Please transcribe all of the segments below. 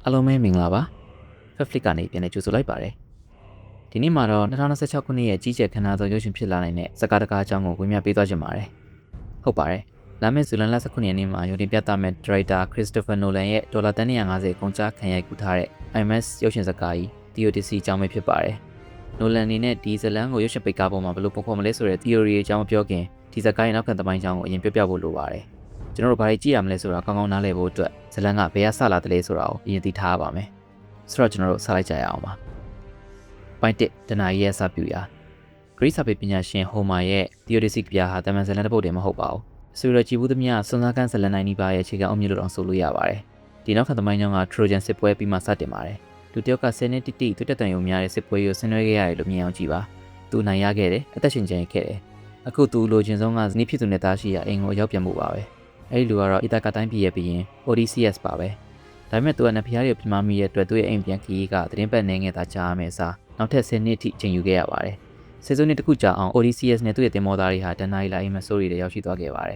အားလုံးပဲမင်္ဂလာပါ Flick ကနေပြန်လည်ကြိုဆိုလိုက်ပါတယ်ဒီနေ့မှာတော့2026ခုနှစ်ရဲ့ကြီးကျယ်ခမ်းနားသောရုပ်ရှင်ဖြစ်လာနိုင်တဲ့စကားတကားအကြောင်းကိုဝင်ပြပေးသွားချင်ပါတယ်ဟုတ်ပါတယ်လာမယ့်ဇူလိုင်လ19ရက်နေ့မှာရုံတင်ပြသမယ့်ဒါရိုက်တာခရစ္စတိုဖာနိုလန်ရဲ့ဒေါ်လာ350ကုန်ကျခံရိုက်ကူးထားတဲ့ IMAX ရုပ်ရှင်စကားကြီး Theodicy အကြောင်းပဲဖြစ်ပါတယ်နိုလန်အနေနဲ့ဒီဇလန်ကိုရုပ်ရှင်ပိတ်ကားပေါ်မှာဘယ်လိုပုံဖော်မလဲဆိုတဲ့ theory အကြောင်းမပြောခင်ဒီစကားရဲ့နောက်ခံသမိုင်းအကြောင်းကိုအရင်ပြောပြဖို့လိုပါတယ်ကျွန်တော်တို့ဘာတွေကြည့်ရမလဲဆိုတာကောင်းကောင်းနားလည်ဖို့အတွက်ဇလန်ကဘယ်ကစလာတယ်လဲဆိုတာကိုအရင်သိထားပါမယ်ဆိုတော့ကျွန်တော်တို့စလိုက်ကြရအောင်ပါပိုင်း1တနာရီရဲ့စပြူရာဂရိစာပေပညာရှင်ဟိုမာရဲ့ Theodicy ကဗျာဟာတမန်ဇလန်တစ်ပုဒ်တည်းမဟုတ်ပါဘူးဆိုတော့ကြည်ဘူးသမျှစွန်စားကန်းဇလန်နိုင်နီးပါးရဲ့အခြေခံအုတ်မြစ်လို့တောင်ဆိုလို့ရပါတယ်ဒီနောက်ခံသမိုင်းကြောင်းက Trojan စစ်ပွဲပြီးမှစတင်ပါတယ်လူတယောက်က10နှစ်တိတိတွေ့တက်တန်ရုံများတဲ့စစ်ပွဲကိုဆင်နွှဲခဲ့ရတယ်လို့မြင်အောင်ကြည့်ပါသူနိုင်ရခဲ့တယ်အသက်ရှင်ကျန်ရခဲ့တယ်အခုသူလိုချင်ဆုံးကဇနီးဖြစ်သူနဲ့သားရှိရာအိမ်ကိုရောက်ပြန်မှုပါပဲအဲ့ဒီလူကတော့အီတာကတိုင်းပြည်ရဲ့ဘီရင် Odysseus ပါပဲဒါပေမဲ့သူကနဖျားရဲ့ပြမမီရဲ့အတွက်သူ့ရဲ့အိမ်ပြန်ခီးကသတင်းပတ်နေငယ်သာကြားရမယ်အစားနောက်ထပ်10နှစ်အထိချိန်ယူခဲ့ရပါတယ်ဆယ်စုနှစ်တစ်ခုကြာအောင် Odysseus နဲ့သူ့ရဲ့တင်မောသားတွေဟာတန်နာရီလာအိမ်မဆိုးတွေရောက်ရှိသွားခဲ့ပါတယ်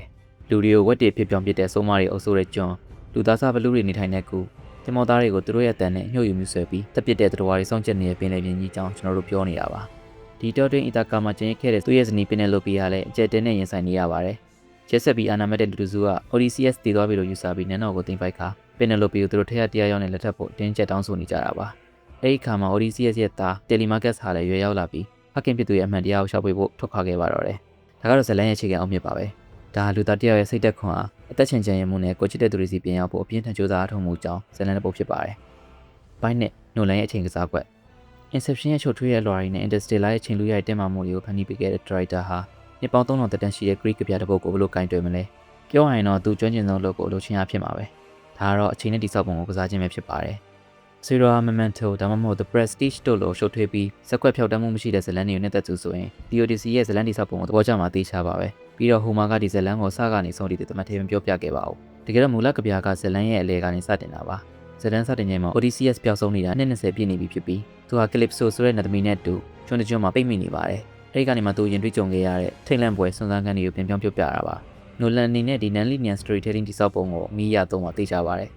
လူတွေကိုဝက်တွေဖြစ်ပြောင်းပစ်တဲ့ဆိုးမတွေအုပ်စိုးတဲ့ကျွန်းလူသားစားဘလူတွေနေထိုင်တဲ့ကူတင်မောသားတွေကိုသူတို့ရဲ့တန်နဲ့ညှို့ယူမှုဆွဲပြီးတပ်ပစ်တဲ့သတ္တဝါတွေစောင့်ကြည့်နေတဲ့ပင်လယ်ပြင်ကြီးကြောင်းကျွန်တော်တို့ပြောနေတာပါဒီတော့တွင်အီတာကာမှာကျင်းခဲ့တဲ့သူ့ရဲ့ဇနီးပင်နယ်လိုပီယာလည်းအကျယ်တဲနဲ့ရင်ဆိုင်နေရပါတယ်ကျက်ဆက်ပြီးအာနာမက်တဲ့လူစုက Odysseus တည်သွားပြီလို့ယူဆပြီးနန်းတော်ကိုတင်ပိုက်ခါပင်နယ်လိုပီကိုသူတို့ထက်တရားရောက်နေလက်ထပ်ဖို့တင်းကျပ်တောင်းဆိုနေကြတာပါအဲဒီခါမှာ Odysseus ရဲ့သား Telemachus ဟာလည်းရွေရောက်လာပြီးဖခင်ဖြစ်သူရဲ့အမှန်တရားကိုရှောက်ပေးဖို့ထွက်ခွာခဲ့ပါတော့တယ်ဒါကတော့ဇလန်ရဲ့အခြေခံအောင်မြစ်ပါပဲဒါလူသားတယောက်ရဲ့စိတ်သက်ခွန်အားအသက်ရှင်ကြံရမှုနဲ့ကိုချစ်တဲ့သူတွေစီပြင်ရောက်ဖို့အပြင်းထန်ကြိုးစားအထောက်မှုကြောင့်ဇလန်တစ်ပုဒ်ဖြစ်ပါတယ်ဘိုင်းနဲ့နိုလန်ရဲ့အချိန်ကစားကွက် Inception ရဲ့ချို့ထွေးရဲ့ Lorry နဲ့ Interstellar ရဲ့ချိန်လူရိုက်တင်မာမှုတွေကိုဖန်တီးပေးခဲ့တဲ့ Director ဟာနှစ်ပေါင်း3000တက်တန်းရှိတဲ့ Greek ကဗျာတစ်ပုဒ်ကိုဘယ်လိုကင်တွယ်မလဲပြောရရင်တော့သူကျွမ်းကျင်ဆုံးလုပ်ကိုအလုပ်ချင်းအားဖြစ်မှာပဲဒါကတော့အချိန်နဲ့တိစောက်ပုံကိုကစားခြင်းပဲဖြစ်ပါတယ်ဆီရိုမမန်တိုဒါမှမဟုတ် The Prestige တို့လိုရှုပ်ထွေးပြီးစက်ကွက်ဖြောက်တမ်းမှုမရှိတဲ့ဇလန်တွေကိုနဲ့သက်သူဆိုရင် Theodicy ရဲ့ဇလန်တိစောက်ပုံကိုသဘောကျမှသိချပါပဲပြီးတော့ဟိုမာကဒီဇလန်ကိုစကနေဆုံးတည်တဲ့တမတ်ထေမပြောပြခဲ့ပါဘူးတကယ်တော့မူလကဗျာကဇလန်ရဲ့အလဲကနေစတင်တာပါဇလန်စတင်ချိန်မှာ Odysseus ပျောက်ဆုံးနေတာ20ပြည့်နေပြီဖြစ်ပြီးသူဟာ Calypso ဆိုတဲ့နတ်သမီးနဲ့အတူကျွန်းတကျွန်းမှာပိတ်မိနေပါတယ်အဲဒီကနေမှသူရင်တွေ့ကြုံခဲ့ရတဲ့ထိတ်လန့်ပွဲစွန်စားခန်းတွေကိုပြန်ပြောင်းပြပြတာပါနိုလန်အနေနဲ့ဒီ non-linear storytelling တိစောက်ပုံကိုအမိရသုံးမှသိကြပါတယ်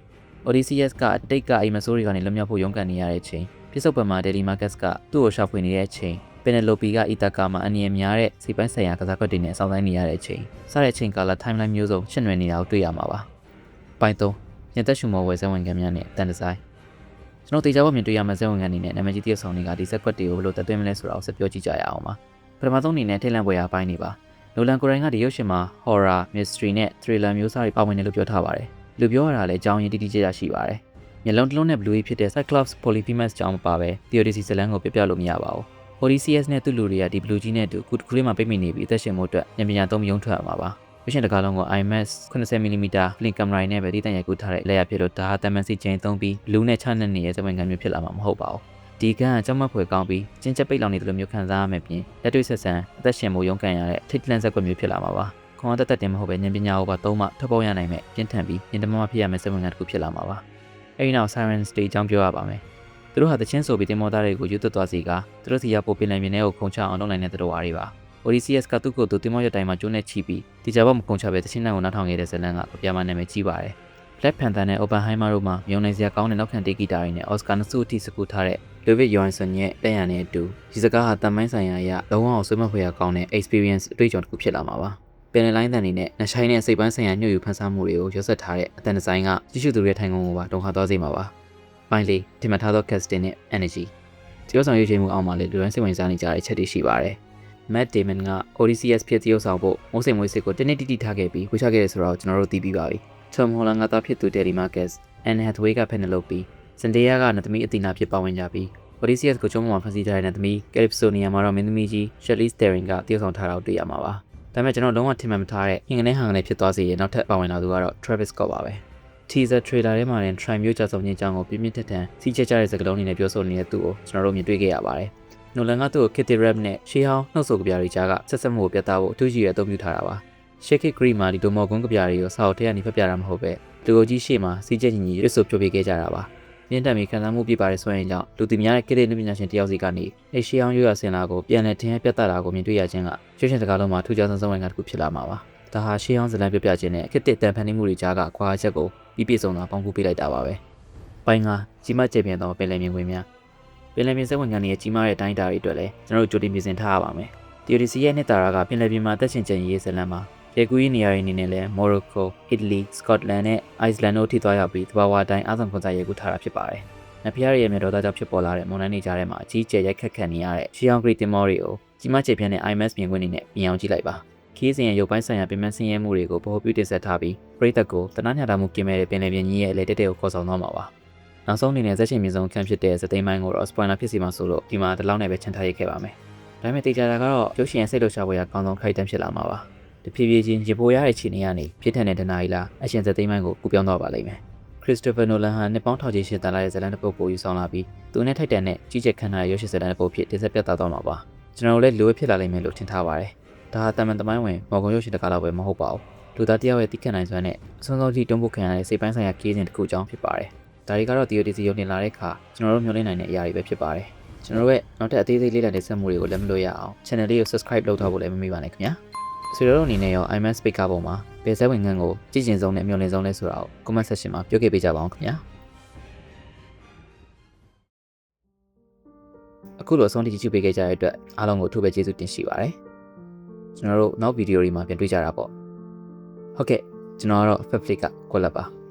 Odysseus ကတိတ်ကအိမ်မဆိုးတွေကနေလွတ်မြောက်ဖို့ရုန်းကန်နေရတဲ့အချိန်ပြစ္ဆုတ်ပံမှာ Telemachus ကသူ့ကိုရှာဖွေနေတဲ့အချိန် Penelope က Ithaca မှာအန္တရာယ်များတဲ့စိတ်ပိုင်းဆိုင်ရာကစားကွက်တွေနဲ့အဆောင်တိုင်းနေရတဲ့အချိန်စတဲ့အချိန်ကာလ timeline မျိုးစုံရှင်းနွယ်နေတာကိုတွေ့ရမှာပါပိုင်း3ညသက်ရှုမောဝယ်ဇဝင်ခံများနဲ့တန်ဒီဇိုင်းကျွန်တော်တေချာဖို့မြင်တွေ့ရမယ့်ဇဝင်ခံအနေနဲ့နာမည်ကြီးတယောက်ဆောင်တွေကဒီဇက်ကွက်တွေကိုဘယ်လိုတက်သွင်းမလဲဆိုတာကိုဆက်ပြောကြည့်ကြရအောင်ပါပထမဆုံးအနေနဲ့ထိတ်လန့်ပွဲရာပိုင်းနေပါနိုလန်ကိုရိုင်းကဒီရုပ်ရှင်မှာ horror, mystery နဲ့ thriller မျိုးစားတွေပါဝင်တယ်လို့ပြောထားပါတယ်လူပြောရတာလည်းအကြောင်းရင်းတိတိကျကျရှိပါတယ်မျက်လုံးတစ်လုံးနဲ့ blue ဖြစ်တဲ့ Cyclops Polyphemus ကြောင့်မပါပဲ Theodicy ဇလန်ကိုပြပြလို့မရပါဘူး Odysseus နဲ့သူ့လူတွေကဒီ blue ကြီးနဲ့အတူခုတစ်ခုလေးမှာပိတ်မိနေပြီးအသက်ရှင်မှုအတွက်ဉာဏ်ပညာသုံးရုံထွက်ရမှာပါရုပ်ရှင်တကားလုံးကို IMAX 80mm film camera နဲ့ပဲတည်တံ့ရိုက်ကူးထားတဲ့အလဲရဖြစ်လို့ဒါဟာတမန်စီချိန်သုံးပြီး blue နဲ့ချနဲ့နေတဲ့ဇဝင်ခံမျိုးဖြစ်လာမှာမဟုတ်ပါဘူးဒီကန်းကကြောက်မက်ဖွယ်ကောင်းပြီးကျဉ်ကျက်ပိတ်လောင်နေတယ်လို့မျိုးခံစားရမယ်ပြင်လက်တွေ့ဆက်ဆံအသက်ရှင်မှုရုန်းကန်ရတဲ့ထိတ်လန့်ဇက်ကွက်မျိုးဖြစ်လာမှာပါခွန်အားတက်တင်မဟုတ်ပဲဉာဏ်ပညာကိုပါသုံးမှထွက်ပေါ်ရနိုင်မဲ့ပြင်းထန်ပြီးဉာဏ်တမမဖြစ်ရမယ့်ဇဝင်ခံတစ်ခုဖြစ်လာမှာပါအဲဒီနောက် Siren State အကြောင်းပြောရပါမယ်သူတို့ဟာတချင်းဆိုပြီးတင်မောသားတွေကိုယူသွတ်သွားစီကသူတို့စီရပိုပင်လယ်ပြင်ထဲကိုခုန်ချအောင်လုပ်နိုင်တဲ့သတ္တဝါတွေပါ Odysseus ကသူ့ကိုယ်သူတင်မောရတိုင်းမှာကျိုးနဲ့ချီပြီးဒီကြဘောမခုန်ချပဲတချင်းနိုင်ကိုနောက်ထောင်ခဲ့တဲ့ဇလန်ကပြမနာမည်ကြီးပါတယ် Black Panther နဲ့ Oppenheimer တို့မှာမြုံနိုင်စရာကောင်းတဲ့နောက်ခံတေဂီတာတွေနဲ့ Oscar နှစ်စုအထိစကူထားတဲ့ Ludwig Göransson ရဲ့တက်ရံနဲ့အတူဒီစကားဟာတန်မိုင်းဆိုင်ရာအရလုံးဝအောင်ဆွေးမဖွယ်ရကောင်းတဲ့ experience အတွေ့အကြုံတစ်ခုဖြစ်လာမှာပါပင်လယ်လိုင်းတန်တွေနဲ့နှဆိုင်တဲ့စိတ်ပိုင်းဆိုင်ရာညှို့ယူဖန်ဆားမှုတွေကိုရွတ်ဆက်ထားတဲ့အတန်ဒီဇိုင်းကကြည့်ရှုသူတွေထိုင်ကုန်ကိုပါတုံခါသွားစေမှာပါပိုင်းလေးဒီမှာထားသော casting နဲ့ energy ဒီဥဆောင်ရွေးချယ်မှုအောက်မှာလည်းလူတိုင်းစိတ်ဝင်စားနေကြတဲ့အချက်တွေရှိပါတယ် Matt Damon က Odysseus ဖြစ်တဲ့ဥဆောင်ဖို့မိုးစိမ်မွေးစစ်ကိုတနေ့တိတိထားခဲ့ပြီးဝှေ့ချခဲ့တယ်ဆိုတော့ကျွန်တော်တို့သိပြီးပါပြီ Tom Holland ကသားဖြစ်သူ Telemachus Anne Hathaway က Penelope Zendaya ကနတ်သမီးအသီနာဖြစ်ပါဝင်ကြပြီး Odysseus ကိုကျုံးပေါ်မှာဖန်ဆီးထားတဲ့နတ်သမီး Calypso နေရာမှာတော့မင်းသမီးကြီး Charlize Theron ကတည်ဆောင်ထားတာကိုတွေ့ရမှာပါဒါပေမဲ့ကျွန်တော်လုံးဝထင်မှတ်မထားတဲ့ဟင်ကနေဟန်ကနေဖြစ်သွားစေရဲ့နောက်ထပ်ပါဝင်လာသူကတော့ Travis Scott ပါပဲ Teaser trailer ထဲမှာလည်း Try မျိုးကြဆောင်ခြင်းအကြောင်းကိုပြင်းပြင်းထန်ထန်စီးချက်ကြတဲ့စကားလုံးတွေနဲ့ပြောဆိုနေတဲ့သူ့ကိုကျွန်တော်တို့မြင်တွေ့ခဲ့ရပါတယ်နိုလန်ကသူ့ကို Kitty Rap နဲ့ရှေးဟောင်းနှုတ်ဆိုကြပြတွေကြားကဆက်ဆက်မှုကိုပြသဖို့အထူးကြီးရအသုံးပြုထားတာပါ Shake It Green မှာဒီဒိုမော်ကွန်းကြပြတွေကိုစာအုပ်ထဲကနေဖတ်ပြတာမဟုတ်ပဲလူကိုကြီးရှေ့မှာစီးချက်ညီညီရွတ်ဆိုပြပေးခဲ့ကြတာပါပြင်းထန်ပြီးခံစားမှုပြပါတဲ့ဆွဲရင်ကြောင့်လူသိများတဲ့ကိရိနုပညာရှင်တယောက်စီကနေရှေးဟောင်းရွတ်ရစင်လာကိုပြန်လည်ထင်ရပြသတာကိုမြင်တွေ့ရခြင်းကရွှေရှင်စကားလုံးမှာထူးခြားဆုံးဝင်ကတစ်ခုဖြစ်လာမှာပါဒါဟာရှေးဟောင်းဇလန်ပြပြခြင်းနဲ့ခစ်တစ်တန်ဖန်တီးမှုတွေကြားကခွာချက်ကိုပြီးပြည့်စုံတာပေါင်းကူပေးလိုက်တာပါပဲ ပိုင်းကကြီးမားကျယ်ပြန့်သောပင်လယ်ပြင်ခွင်များပင်လယ်ပြင်စက်ဝင်ကန်ရဲ့ကြီးမားတဲ့တိုင်းတာတွေအတွက်လည်းကျွန်တော်တို့ကြိုတင်ပြင်ဆင်ထားရပါမယ်။ TODC ရဲ့နှစ်တာရာကပင်လယ်ပြင်မှာတက်ရှင်ကျင်ရေးဇလန်မှာရေကူးရေးနေရာတွေအနေနဲ့လည်း Morocco, Italy, Scotland နဲ့ Iceland တို့ထိသွားရောက်ပြီးသဘာဝအတိုင်းအားဆုံးခွန်စားရေကူးထားတာဖြစ်ပါတယ်။နဖျားရဲ့မြေတော်သားကြောင့်ဖြစ်ပေါ်လာတဲ့မုန်တိုင်းတွေကြားထဲမှာအကြီးကျယ်ရိုက်ခတ်ခံနေရတဲ့ရှီအောင်ဂရီတင်မောတွေကိုကြီးမားကျယ်ပြန့်တဲ့ IMS မြင်ကွင်းတွေနဲ့မြင်အောင်ကြည့်လိုက်ပါ။ခီးစဉ်ရဲ့ရုပ်ပိုင်းဆိုင်ရာပြင်ပန်းဆင်းရဲမှုတွေကိုဗဟိုပြုတင်ဆက်ထားပြီးပြည်သက်ကိုတနညတာမှုကင်းမဲ့တဲ့ပင်လယ်ပြင်ကြီးရဲ့အလေတက်တဲ့ကိုခေါ်ဆောင်သွားမှာပါ။နောက်ဆုံးအနေနဲ့ဇက်ရှင်မြင့်ဆုံးခန့်ဖြစ်တဲ့ဇသိမ်းပိုင်းကိုတော့ spoiler ဖြစ်စီမှာဆိုလို့ဒီမှာဒီလောက်နဲ့ပဲချန်ထားရခဲ့ပါမယ်။ဒါပေမဲ့တေချာတာကတော့ရုပ်ရှင်ရဲ့စိတ်လှုပ်ရှားပွဲအကောင်းဆုံးခိုက်တန်းဖြစ်လာမှာပါ။တဖြည်းဖြည်းချင်းရေပိုရတဲ့ခြေနေကနေပြစ်ထန်တဲ့ဒနာရီလာအရှင်ဇသိမ်းပိုင်းကိုကူပြောင်းသွားပါလိမ့်မယ်။ Christopher Nolan ဟာနှစ်ပေါင်းထောင်ချီရှင်းတန်လာတဲ့ဇာတ်လမ်းတစ်ပုဒ်ကိုယူဆောင်လာပြီးသူနဲ့ထိုက်တန်တဲ့ကြီးကျယ်ခမ်းနားတဲ့ရုပ်ရှင်ဇာတ်လမ်းတစ်ပုဒ်ဖြစ်တင်ဆက်ပြသသွားမှာပါ။ကျွန်တော်တို့လည်းလိုအပ်ဖြစ်လာလိမ့်မယ်လို့ထင်ထားပါတယ်။ဒါဟာတမန်တမိုင်းဝင်မော်ဂွန်ရုပ်ရှင်တကားတော့ပဲမဟုတ်ပါဘူး။လူသားတယောက်ရဲ့တိကျနိုင်စွမ်းနဲ့အဆုံးဆုံးထိတွန်းပို့ခံရတဲ့စိတ်ပိုင်းဆိုင်ရာကြီးစဉ်တစ်ခုကြောင့်ဖြစ်ပါတယ်။ဒါတွေကတော့ TODC ရုံတင်လာတဲ့အခါကျွန်တော်တို့မျှော်လင့်နိုင်တဲ့အရာတွေပဲဖြစ်ပါတယ်။ကျွန်တော်တို့ရဲ့နောက်ထပ်အသေးသေးလေးလံတဲ့ဆက်မှုတွေကိုလည်းမလို့ရအောင် channel လေးကို subscribe လုပ်ထားဖို့လည်းမမေ့ပါနဲ့ခင်ဗျာ။ဆိုတော့အနေနဲ့ရော IMAX speaker ပေါ်မှာဘယ်ဇက်ဝင်ငန်းကိုကြည့်ကျင်ဆုံးနဲ့မျှော်လင့်ဆုံးလဲဆိုတာကို comment section မှာပြောခဲ့ပေးကြပါအောင်ခင်ဗျာ။အခုလိုအဆုံးထိကြည့်ပေးခဲ့ကြတဲ့အတွက်အားလုံးကိုအထူးပဲကျေးဇူးတင်ရှိပါတယ်ကျွန်တော်တို့နောက်ဗီဒီယိုတွေမှာပြန်တွေ့ကြတာပေါ့ဟုတ်ကဲ့ကျွန်တော်ကတော့ Fabflix ကကိုလက်ပါ